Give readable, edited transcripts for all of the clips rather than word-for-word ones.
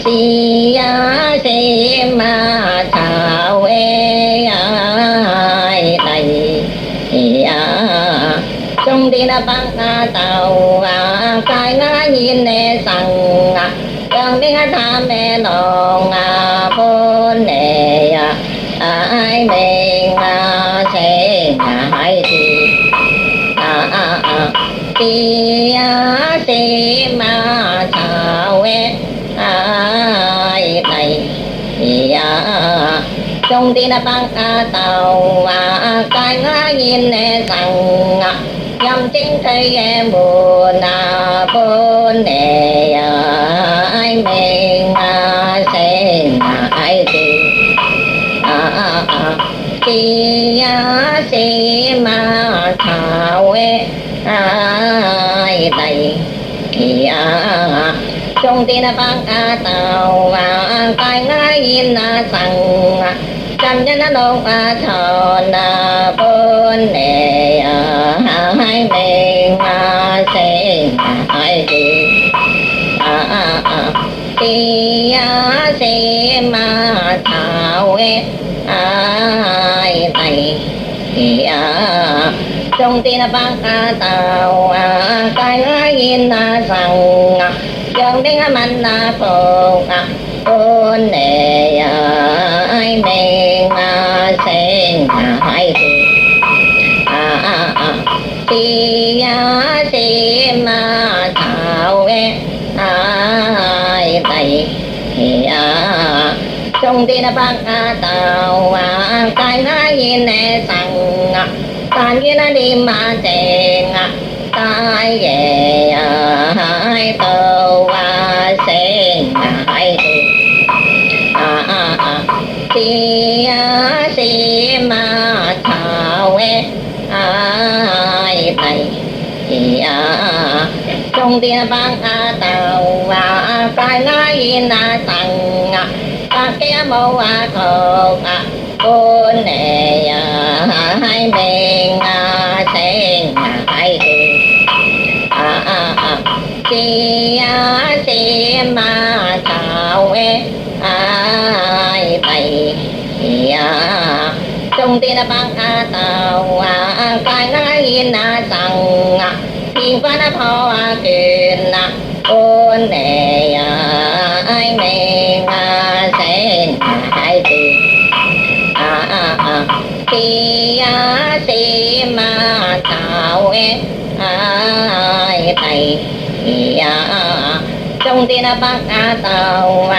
si si ma thảo ê ai đầy trong đi na băng tàu cái ngã nhìn nè sang đang biết tham mẹ lòng bốn nè ai mình sẽ ai thì si ma thảo ê ai đầy trong đi na băng tàu cái ngã nhìn nè sang dòng chính thấy em buồn buồn nè ai mình sẽ ai thì si ma thảo ê ai đầy trong tin băng tàu cái ngái in sang chân nhân đông thòn bốn nè hai mình sẽ ai thì si ma thảo ê ai đầy trong tin băng tàu cái ngái in sang dân đến mình phụng bốn nè ai mình sẽ ai thì si ma thảo ê ai đầy trong tin băng tàu cái ngã nhìn nè sang tan như nó đi mà chèn tai về hai tàu sen hai thì si ma thảo ê ai đầy trong tiền băng tàu cái ngái in sang các cái mẫu thuộc bốn nè hai bên sen hai thì si ma thảo ê ai đầy trong tiền băng tàu cái ngái in sang thiên văn phò quyền bốn nè ai mình sen hai thì si ma thảo ê ai đầy trong tiền băng tàu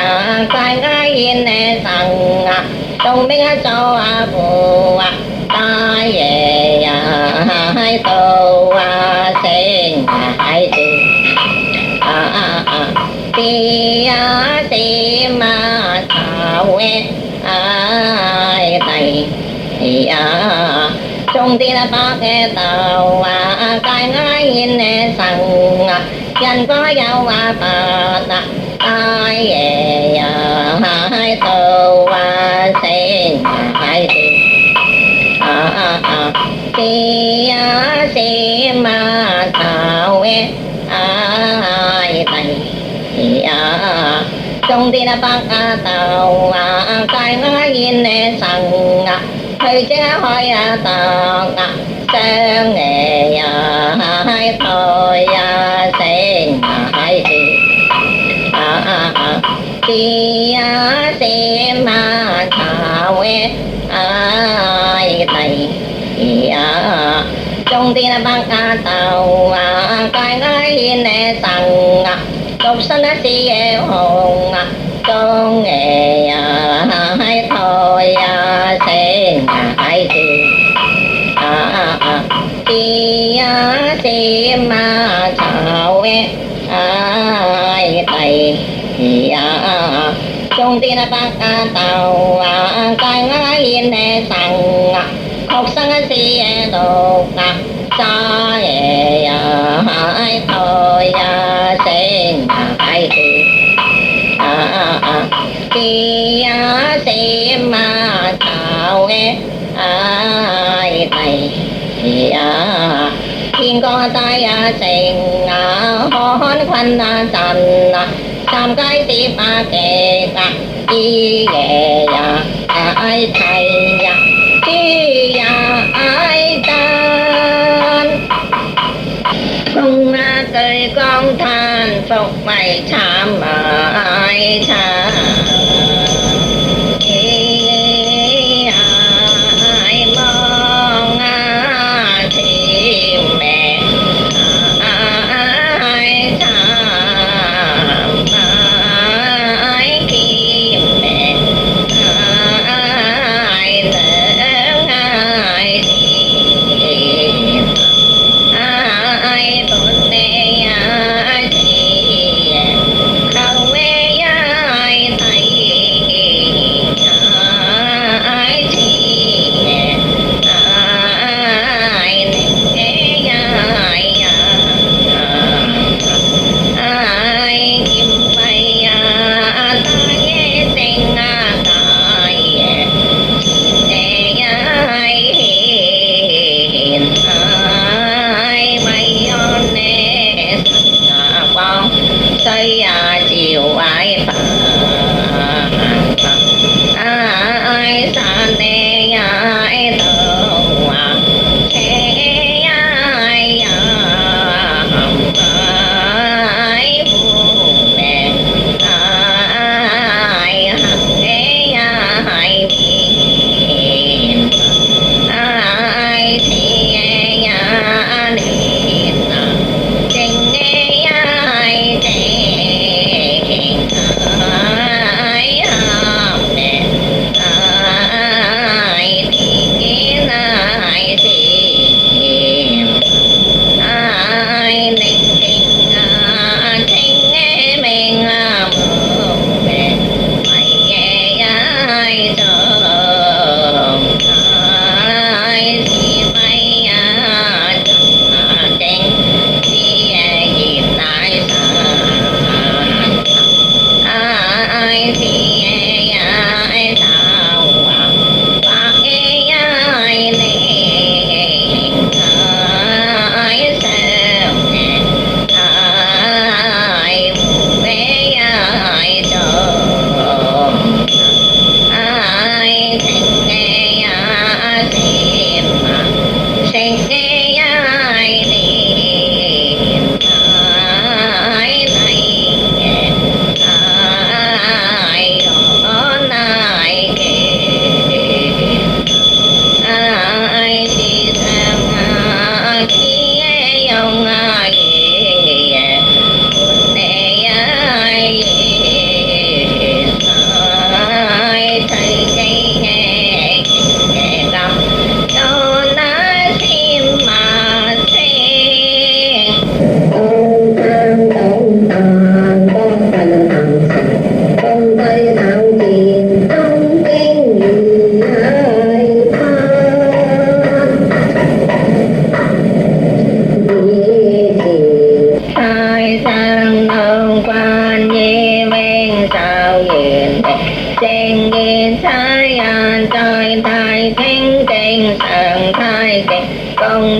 cái ngái in sang trong biết cho phù tai về hai tàu sen hai thì si ma thảo ê ai đầy trong tiền băng tàu cái ngái in sang dân có dâu bạc tai về hai tàu sen hai thì si ma thảo ê ai đầy trong tiền băng tàu cái ngái in sang hơi chế hỏi tàu sang nghề hai thôi sen hai thì si ma thảo ê ai đầy trong tiền băng tàu cái ngái in sang độc sanh si hồn con nghề hai thôi sen hai thì si ma thảo ê ai đầy trong tiền băng tàu cái ngái in sang học sinh si độc xa hai thôi sen hai thì si ma thảo ê ai đầy thiên con tay tình hôn khoăn trần 三街第八嘅白衣嘢呀，愛睇呀，知呀愛真。公對江灘復為慘愛慘。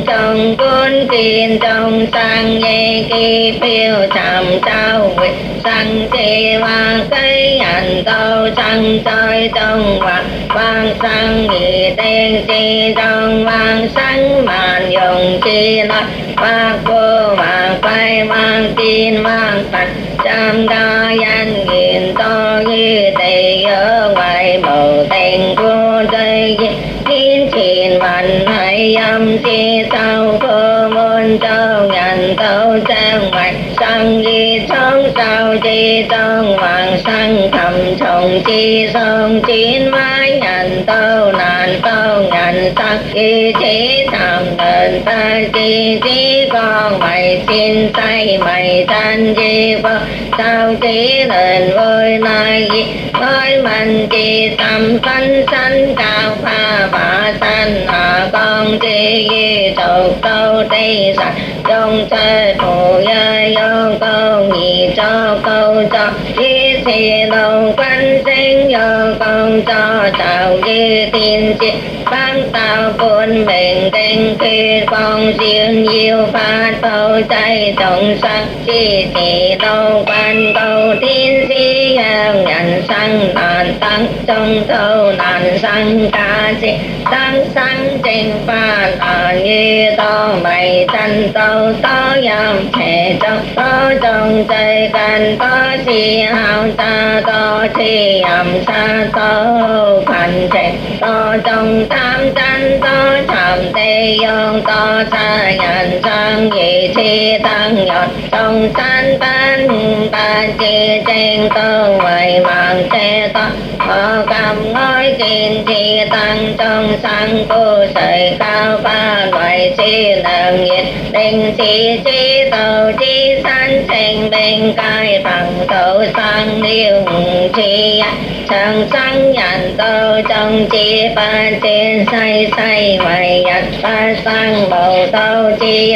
Trong cuốn tiền trong sang ye kỳ phiêu trầm trao huyệt sang kỳ hoa cây ảnh tàu sang trời trong vang sang nghỉ tên chi trong vang sáng màn dùng chi nói vang cô vang quay vang tin vang phật trăm đa danh nghìn to như tây ở ngoài bầu tình cô dây thiên thiên văn hay âm chi sau cơ môn châu ngàn tâu trang mạch sang di sống sao chi trong hoàng sang thầm trọng chi sông chín mái ngàn tâu nàn tâu ngàn sang chi trí thầm đền ta chi trí con mày xin tay mày tan chi vợ sao trí đền vui nơi với mình chi tâm phân sanh cao pha bà sanh con chi di tục câu tri sạch trong thế phụ giới vô câu nhị cho câu cho chi thì đầu quan sinh vô câu cho tạo như tiên tri ban tạo quân bình định khi con riêng yêu phát câuใจtổng sắc chi thị đâu quan cầu thiên sĩ nhận sang nạn tăng trong thâu nạn sang ca sĩ tăng sang trình pha là như to mày chân tâu to yam thể trong to trongใจกันto si hào ta to si yam sa toพันเทto trong tam chân to tham tê yong to saยัน sang nhị thi tăng nhọt trong san ban ban chi trên cơ ngoài mạng xe to họ cầm ngói kiên chi tăng trong sang cô sợi cao ba loại chi nặng nhiệt đình chi tàu chi san thành bên cai bằng tàu sang liêu chi sang sang nhận tàu trong chi ban trên say ngoài nhật ba sang bầu tàu chi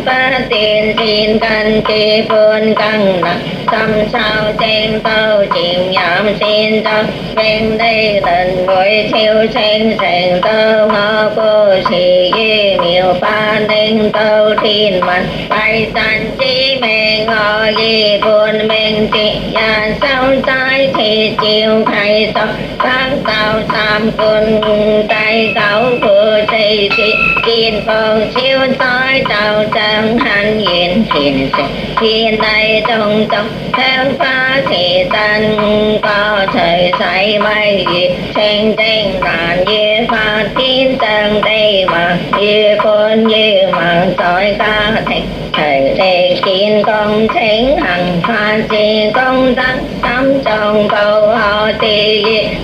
phát tiền xin căn chi phương căng nặng xăm sao trên tàu chìm nhảm xin tàu bên đây lần ngồi thiêu sen thành tàu họ cô sĩ ghi miêu pha nên tàu thiên mặt bài sản chi mê ngọ ghi buồn mình chị và sao trái thì chiều khai tàu sáng tàu tam quân tay cáo của thầy thị kiên phong siêu soi tàu chẳng hành hiện hiện sẽ hiện nay trong theo phá thì tan có thời say bay tranh tranh đàn như pha tin tăng đây mà như con như mạng soi ca thành thời đề kiên công thánh hằng pha chi công tăng sắm trong câu họ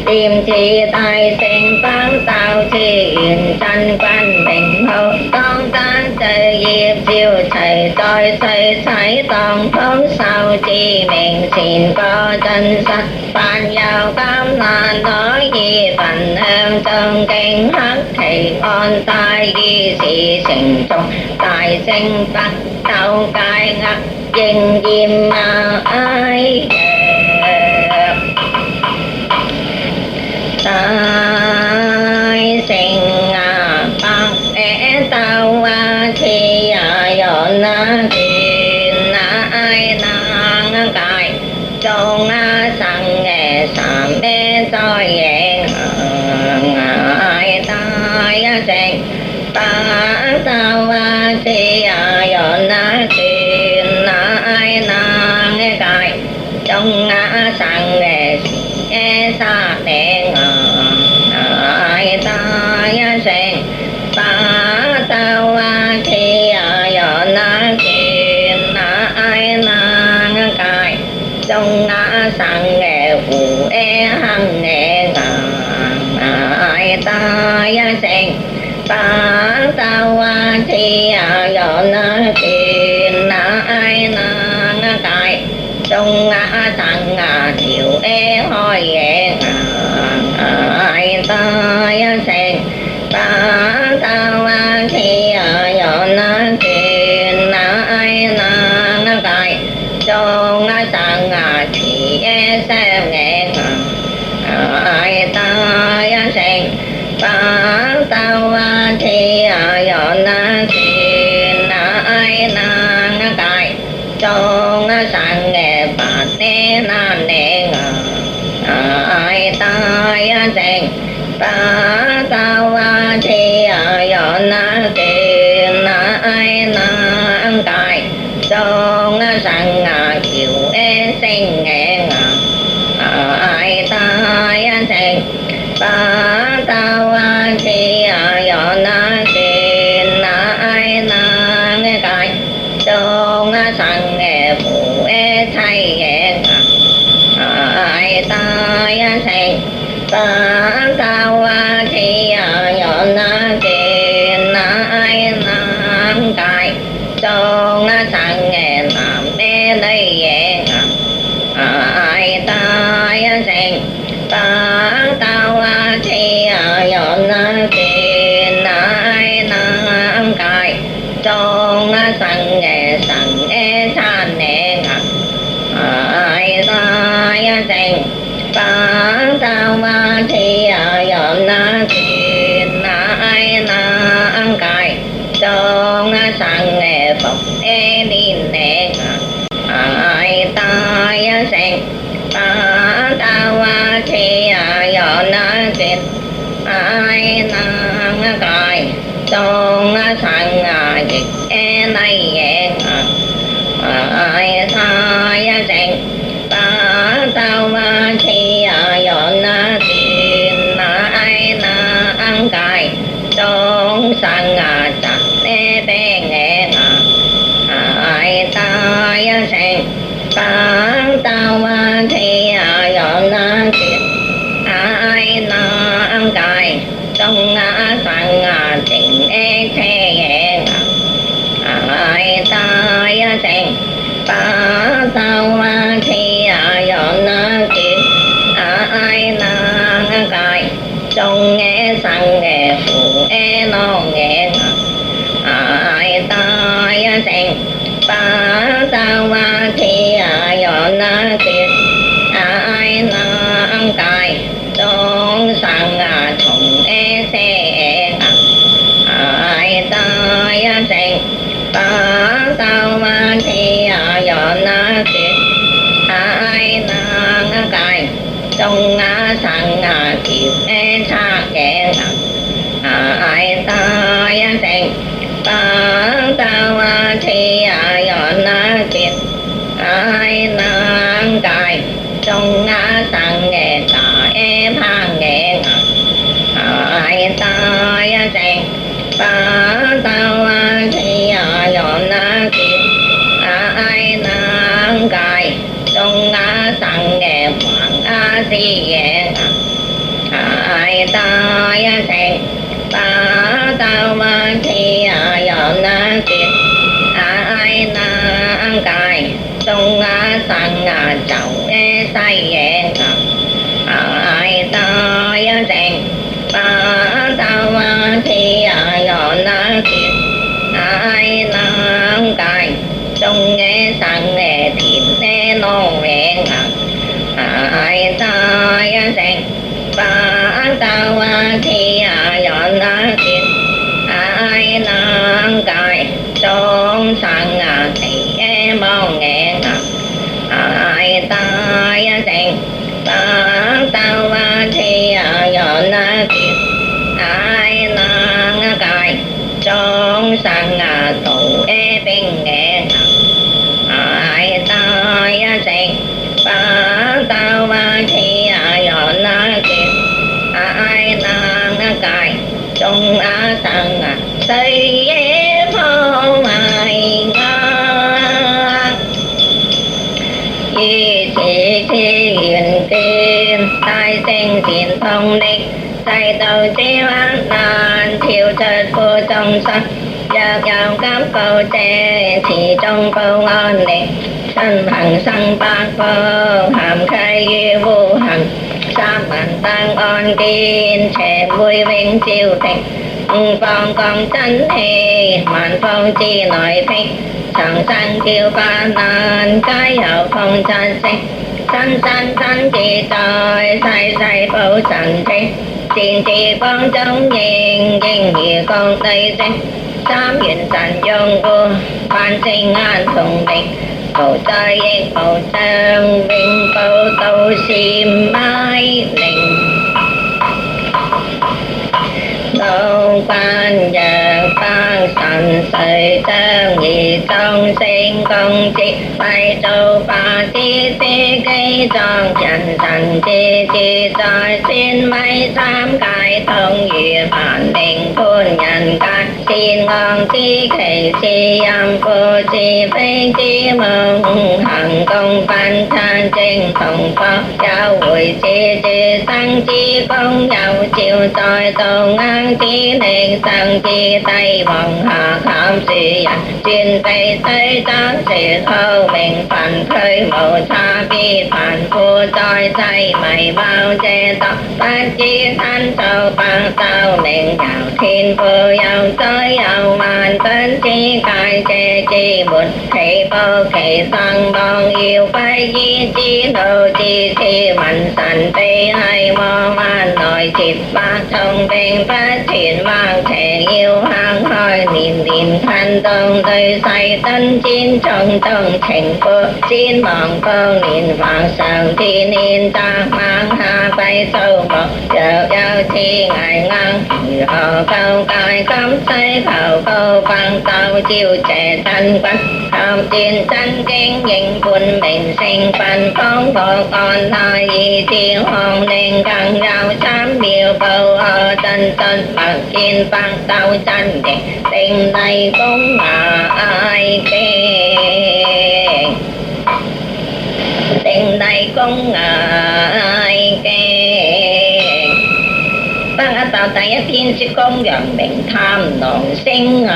tìm thì tài sinh phán tạo thì hiện tranh quan bình hậu con tan trời diệp siêu thầy thầy toàn phóng sao chi mình xin có chân sắc bàn vào cam nạn nói gì phần em trong kinh hắc thầy con tai ghi sĩ sinh trong tài sinh bắt tàu cai ngặt dình diêm mà ai tai sinh bạc ế tao thì dọn tiền ai nàng cài trong sang nghe sám đê soi nghe ai tai sinh bạc tao thì dọn tiền ai nàng cài trong sang nghe sa đen ai tai sinh bạc tao thì dọn tiền ai nàng cài trong sang nghe phụ hằng nghe ai tai sinh bạc tao thì dọn tiền ai nàng cài trong sang thiểu hỏi ai tai sinh bạc tao thì dọn tiền ai nàng cài trong sang thì xem nghe ai tai sinh bạc tao thì dọn tiền ai nàng cài trong sang nghe bạc nan nè ai tai sinh bạc tao thì dọn tiền ai nàng cài trong sang chiều sinh nghe ai tai sinh bạc tao thì dọn tiền ai nàng cài trong sang nghe phụ thay nghe ai tai sinh bạc tao thì dọn tiền ai nàng cài trong sang nghe làm mê đây nghe ai tai sinh bạc tao thì dọn tiền ai nàng cài trong sang nghe than nè ai tai sinh bạc tao thì na thiên ai na cài trong sang nghe phật e đi nè ai tai sen ta ta wa thi yo na thiên ai na cài trong sang dịch e này e ai tai sen ta ta wa thi yo na thiên ai na cài trong sang chặt nè bé nghe ai tai sen ta ta wa thi yo na thiên ai na cài trong sang tình e thế ai tai sen ta ta wa thi yo na thiên ai na cài trong nghe sang nghe phụ e nó nghe ai tai sen ta ta wa thi yo na thiên ai na cài trong sang thùng e xe ai tai sen ta ta wa thi yo na thiên ai na cài trong sang kiều e xa kẹn ai tai sen ta ta wa thi yo na thiên ai na cài trong sang nghe ta e pha nghe ai tai sen ta ta wa thi yo na thiên ai na cài trong sang nghe hoàng di nghe ai tai sen ta ta wa thi yo na thiên ai na cài trong sang chậu e say nghe ai tai sen ta ta wa thi yo na thiên ai na cài trong nghe sang nghe thìn e nó nghe ai tai sen ta ta wa thi yo na thiên ai na cài trong sang thị e bao nghe ai tai sen ta ta wa thi yo na thiên ai na cài trong sang tù e bên nghe ai tai sen ta ta wa thi yo na thiên ai na cài trong sang xây e phong ai y thị thi hiền tiên tai sen tiền phong định sai đầu tiêu an nan thiêu thật vô trong sân giặc giàu cám cầu tre thì trong câu an định sân hằng sang bạc phương hàm khai ghi vô hằng sa bàn tăng on kiên trẻ vui vinh chiêu thịnh phong công chân thì màn phong chi nói phích sẵn sàng kêu ba nan cái hậu phong chân sinh sẵn sàng sẵn chỉ trời sai sai bầu sẵn sinh xin chỉ phong chống nhìn nhìn như con tây sinh sám nguyện sẵn dung vô ban sinh an thùng định cầu trời yên cầu trang vinh cầu cầu sim mai linh đâu ban giờ ban sẵn xây trang nghị trong sinh công trị bài châu ba tí tí cây trong dần dần chi trời xin mấy tám cái thông như bản định thôn nhân can xin ngon chi khẩy chi âm cô chi phê chi mong hằng công văn than trình tổng phó giáo hội chi sang chi công giáo chiều trời tông ngang chi nền sang chi tay vòng hạ 考試人，戰備雖爭是好名分，區無差別貧富在世迷謬這度，不知身數百壽名謠天賦有災有萬分之界這之門，其報其生望要歸依之路自是文神秘係魔幻來接百重並不全橫邪要行開年年噴動對世登戰重重情負先亡光年華上天年責猛下貴數目若有次危硬如何救界今世求高分鬥招謝真君抗戰真經應半明聖分方國安泰以天皇令更有3秒報我真真默見百鬥真極定麗功艾經定麗功艾經北一鬥第一篇說公陽明貪狼星艾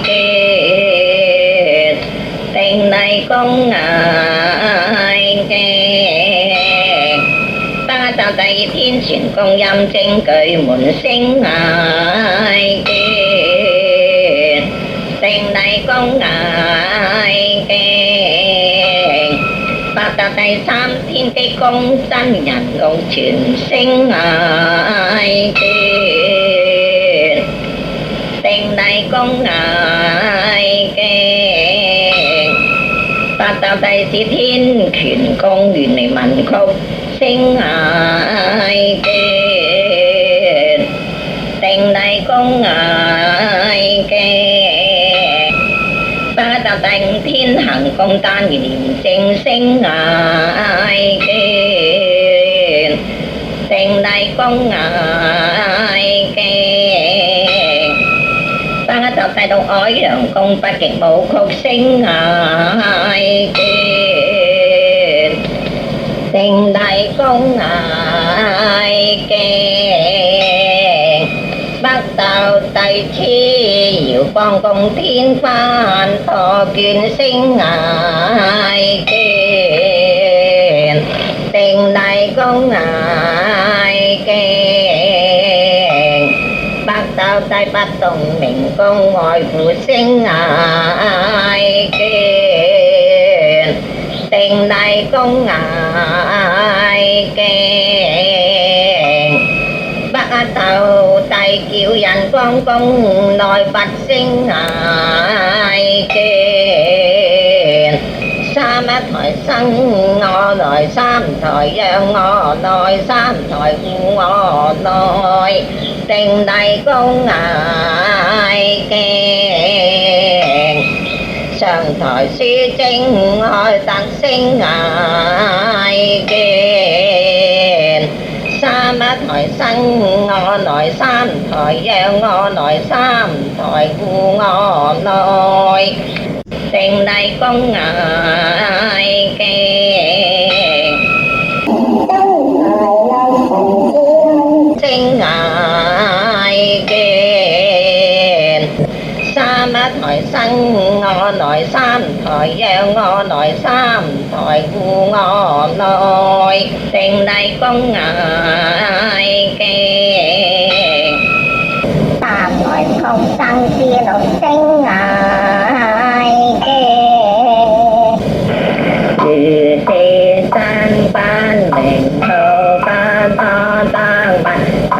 經定麗功艾經北一鬥第二篇傳公音證據門星艾經定麗功艾經北鬥第三篇機公真人共傳星艾經定麗功艾經北鬥第四篇權功原嚟文曲星艾經定麗功艾經北鬥第五篇行功單元廉正星艾經定麗功艾經北鬥第六海洋公北極舞曲星艾經定麗功艾經北鬥第七遙光公天翻破卷星艾經定麗功艾經北鬥第八洞明宮外父星艾經定麗功艾經北鬥第九人光宮內佛星艾經三一台生我來三台讓我來三台護我來定麗功艾經上台書正開特星艾經三一台生我來三台讓我來三台護我來定麗功艾經星艾經三一台生我來三台讓我來三台護我來定麗功艾經三台同生之路星艾經如是山班明土班阿當文凡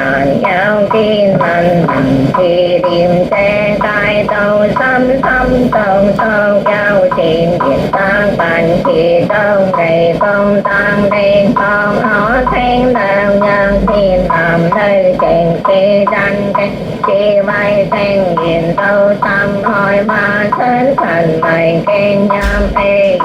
有見聞聞自念這大道深深洞洞有善言生聞其中地風當地方可稱量讓天男女淨是真經智慧聖言到心開馬出神迷經音氣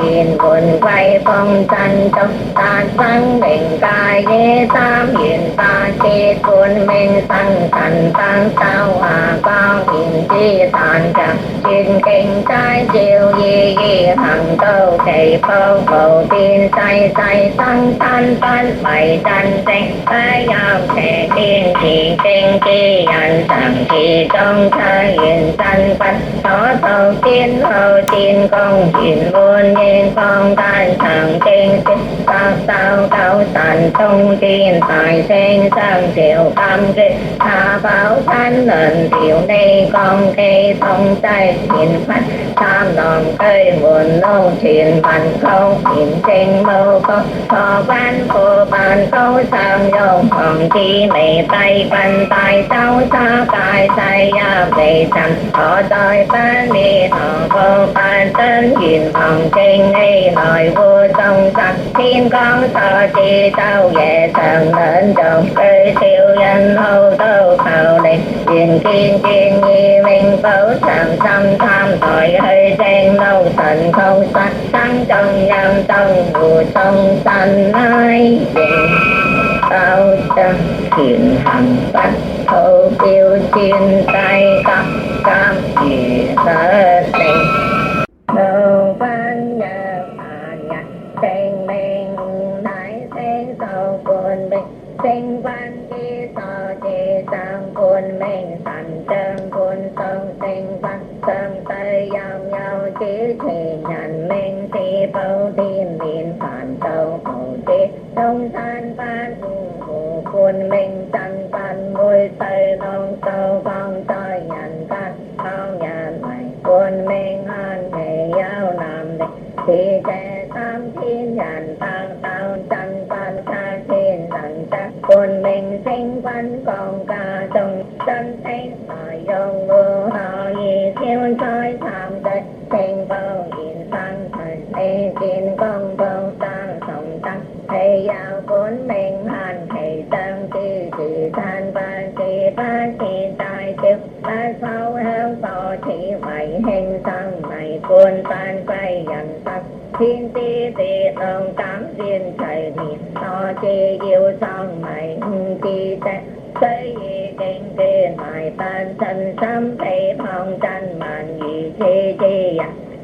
言換歸風真足達生命界以三元八節半命生神燈修華光顯之壇像傳經齋照意義行到其福無邊世世生身不為真正不有邪見自正之人常 thì trong tha hiện sanh phân có đầu tiên hậu tiên công hiện muôn nhiên phong tan thẳng trên sinh các sao cao tàn tông tiên tài sinh sang diệu tam kết tha báo than lần tiểu đây con cây thông tay hiện phát tham lòng cây nguồn lâu thiền bản câu hiện sinh mâu công thọ ban phổ bản câu sang dòng phòng chi mê tay bàn tay sao xa cài say ya về sẵn họ đòi ban đi họ vô ban tân hiện phòng kinh nghi lời vô song sạch thiên con sợ chi tao về thần đến đồng cây siêu nhân hậu tâu khảo định hiện kiên kiên nhi minh phấu sẵn xăm tham tội hơi sen lâu thần không sạch sáng trong nhân tông mù sông xanh ai cao trăng hiện hành bát thâu tiêu thiên tay cấp cam chỉ sở tình đầu ban nhà nhà sen men đại sen sâu cồn bình sinh văn chi so chi sang cồn men sanh chân cồn sông sinh văn sông tây giao nhau chỉ thì nhận men thì bao thiên miền phản sâu hậu chi đông san văn quân minh tăng văn môi tây đông sâu phong tơi nhận căn thao nhận mày quân minh an thể giao nam định thì trẻ tam thiên nhận tăng tao chân văn ca thiên đẳng chắc quân minh sinh văn công ca trong chân thanh phải dòng mưa họ y thiếu trói tham đất sinh bao hiện sang thần ê thiên công bao sang sống tăng thầy giáo quân minh hàn thầy tăng kỳ chỉ than ban kỳ ban kỳ tài tiêu ba sau hương tỏ chỉ mày hình sang mày quân ban quay dần sắc thiên ti ti đồng tám thiên thầy miền to chi yêu sang mày chi tệ xây kinh thiên mày ban thân sắm thấy phong tranh màn gì chi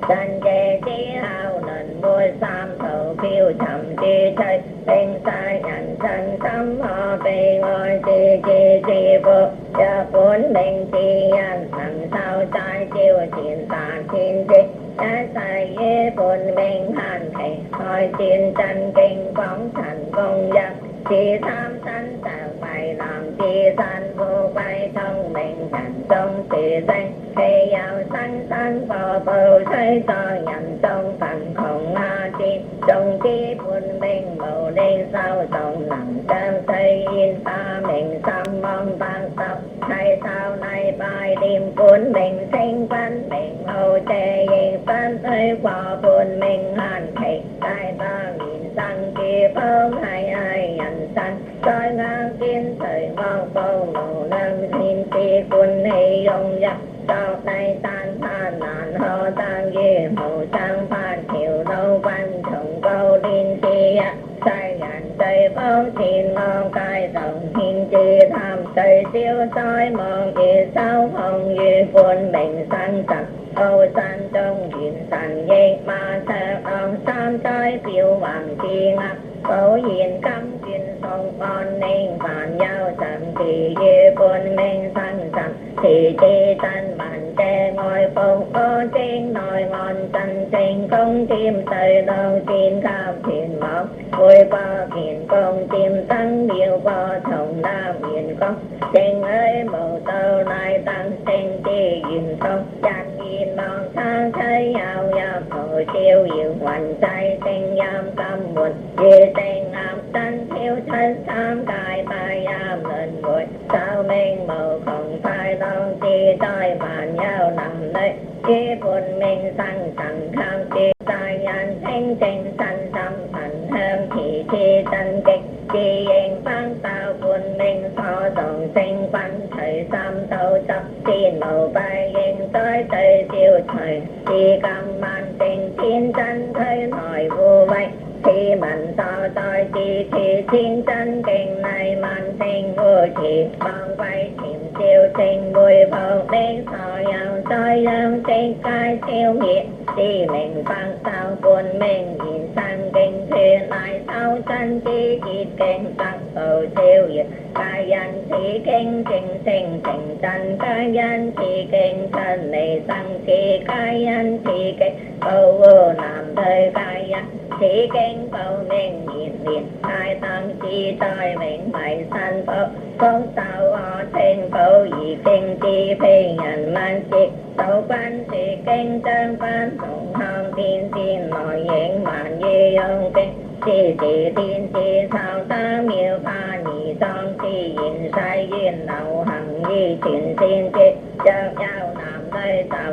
sanh chế chi hào lần môi sam thầu phiêu thầm chi chơi bên sai nhận sanh tâm họ về ngồi chi vô cho bốn bên chi ăn làm sao trái chiêu thiên tàn thiên chi đã sai ghế bốn bên hàn thầy hỏi thiên tranh kinh phóng thành công dân chỉ tham sanh tạo bài làm chi sanh vô bay thông minh thành trong tự danh thầy giáo sanh sanh bò bầu thấy to nhằm trong thành khổng a chi trong chi buồn mình bầu đen sao tổng nặng trang thấy yên ta mình xăm mong vang sao hay sao nay bài đêm cuốn mình sinh văn mình hầu trẻ yên văn tới quả buồn mình hàn thầy đại ba nghìn sang kia phong hay ai nhận sanh coi ngang kiên thời mong bầu màu nâng xin ti quân hay ông giặc sau này tan than nạn ho tan ghê màu sang phan hiểu đâu văn trọng câu điên chi sai ngàn tây phong thiên mong cai rộng hin chi tham tây siêu soi mong kỳ sao phong như quân mình sanh sạch âu san trong hiện sanh ghê ma thơ ông sam soi phiêu hoàng chi ngạc Phổ hiền cấm chuyên song con nên vạn giao sẵn thì dê quân men sẵn sẵn thì chê tan bàn tre ngồi phong có trên nồi ngon sẵn trên công tim thời đầu tiên cao thiền mọc vui qua hiền công tim tăng điều qua thông nam hiền công trên ơi màu tàu này tăng trên chê hiền thông chăn hiền mong sang thấy áo ya phổ siêu hiệu hoàn say trên giam cam buồn dê trên am tân thiếu thân sam cài bài am lần ngồi sao mênh màu không phải lòng chi đôi bàn nhau nằm đây chi buồn mình sang sẵn khang chi tài nhân thanh trình sẵn tâm thành hơn thì chi tân kịch chi yên phán tao buồn mình phó tổng sinh văn thời xăm tâu chấp xin màu bài yên tới tới siêu thời chi cầm man tình thiên chân thấy hỏi vô vạch thì mình sao tôi chỉ thì thiên chân kinh này man tình vô chỉ bằng vai tìm siêu tình vui vào đến sao nhau soi dương trên cai siêu nhiệt chỉ mình phang sao buồn mình nhìn sang kinh thuyền lại sau chân chi chít kinh tắc cầu siêu nhiệt cai nhân chỉ kinh trình sinh trình chân cai nhân chỉ kinh thân này sang chi cai nhân chỉ kinh cầu vô nam thời cai nhân chỉ kinh cầu mình nhìn liền cai tăng chi tôi mình phải sanh phật không sao ở trên cầu gì kinh chi phi nhận man chi tàu quan chỉ kinh chân quan tổng hồng tin tin nội diễn mạn di ông kinh chỉ tin chỉ sao ta miêu pha nhị song chỉ yin sai duyên đầu hằng di chuyển xin chi chợt nhau nam đây tàu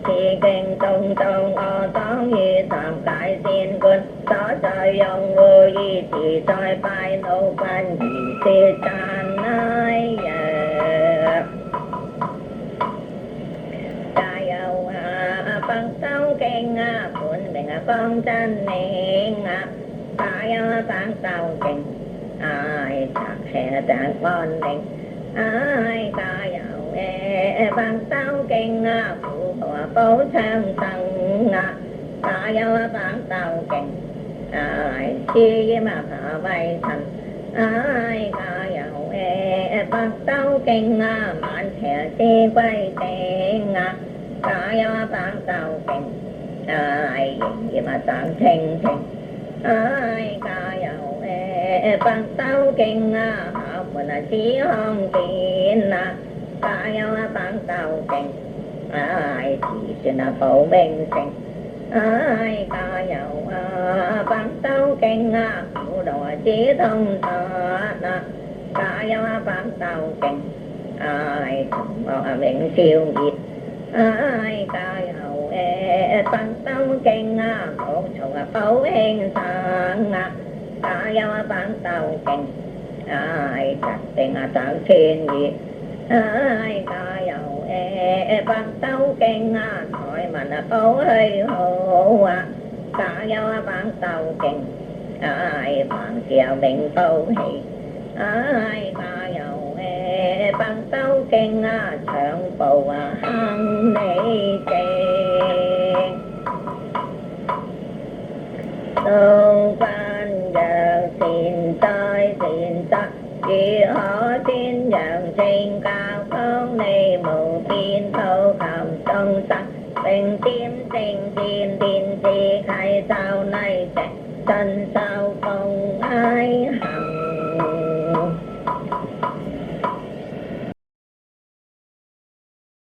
chỉ kinh tông tông o tông như tạm cải xin quân đó trời ông vô di chỉ soi bài nô quan gì xê chan ai bằng tao kinh buồn mình con chân nền ai bằng tao kinh ai chắc sẽ chẳng con mình ai ta giàu bằng tao kinh phụ hộ bố sang tăng ai bằng tao kinh ai chi mà phá vây thành ai ta giàu bằng tao kinh mạn thẻ chi quay tên ai bằng tao kinh ai gì mà tặng thình thình ai ca giàu bằng tao kinh học là chỉ không tin ca giàu bằng tao kinh ai chỉ xin là phổ bình sinh ai ca giàu bằng tao kinh phụ đồ chỉ thông thọ ca giàu bằng tao kinh ai không bảo mình siêu nhiệt ai ca giàu bằng tao kinh một số phổ hình sang ca giàu bằng tao kinh ai chắc tình tao thiên nhiệt ai ca giàu bằng tao kinh hỏi mà là phổ hơi hồ ca giàu bằng tao kinh ai bằng chiều mình phổ hình ai ca giàu bằng tao kinh thượng bầu hăng này chèn tôn quan giờ xin tới xin tới chỉ họ xin nhận sinh cao không này mù tin thâu khẩm sông sắc tình tim sinh tin tin chi khai sau này sẽ chân sao không ai hằng